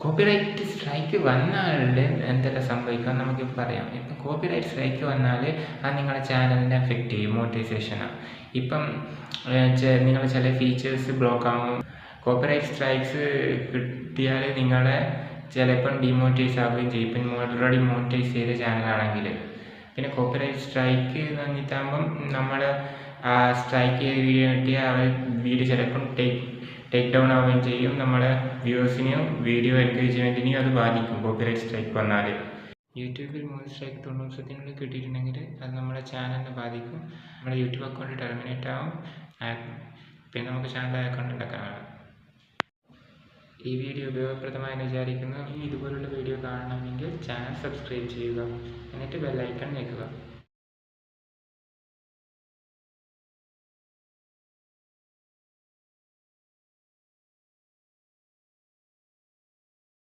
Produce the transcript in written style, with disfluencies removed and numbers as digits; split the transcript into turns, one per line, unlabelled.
Copyright strike വന്നാൽ എന്തെല്ലാം സംഭവിക്കുക നമുക്കിപ്പോൾ പറയാം. ഇപ്പം കോപ്പിറൈറ്റ് സ്ട്രൈക്ക് വന്നാൽ അത് നിങ്ങളുടെ ചാനലിനെ എഫക്റ്റ് ചെയ്യും. മോണിറ്റൈസേഷനാണ്. ഇപ്പം നിങ്ങളുടെ ചില ഫീച്ചേഴ്സ് ബ്ലോക്ക് ആകും. കോപ്പിറൈറ്റ് സ്ട്രൈക്സ് കിട്ടിയാൽ നിങ്ങളെ ചിലപ്പം ഡിമോണിറ്റൈസ് ആവുകയും ചെയ്യും. ഇപ്പം ഓൾറെഡി മോണിറ്റൈസ് ചെയ്ത ചാനലാണെങ്കിൽ. പിന്നെ കോപ്പിറൈറ്റ് സ്ട്രൈക്ക് എന്ന് പറഞ്ഞിട്ടാകുമ്പം നമ്മൾ ആ സ്ട്രൈക്ക് ചെയ്ത വീഡിയോ കിട്ടിയാൽ അവർ വീഡിയോ ചിലപ്പം ടേക്ക് ഡൗൺ ആവുകയും ചെയ്യും. നമ്മുടെ വ്യൂവേഴ്സിനെയും വീഡിയോ എൻഗേജ്മെൻറ്റിനെയും അത് ബാധിക്കും. കോപ്പിറൈറ്റ് സ്ട്രൈക്ക് വന്നാൽ യൂട്യൂബിൽ 3 സ്ട്രൈക്ക് 90 ദിവസത്തിനുള്ളിൽ കിട്ടിയിട്ടുണ്ടെങ്കിൽ അത് നമ്മുടെ ചാനലിനെ ബാധിക്കും. നമ്മുടെ യൂട്യൂബ് അക്കൗണ്ട് ടെർമിനേറ്റ് ആവും. പിന്നെ നമുക്ക് ചാനൽ അക്കൗണ്ട് ഉണ്ടാക്കാനാണ്. ഈ വീഡിയോ ഉപയോഗപ്രദമായെന്ന് വിചാരിക്കുന്നു. ഇനി ഇതുപോലുള്ള വീഡിയോ കാണണമെങ്കിൽ ചാനൽ സബ്സ്ക്രൈബ് ചെയ്യുക, എന്നിട്ട് ബെല്ലൈക്കൺ ഞെക്കുക.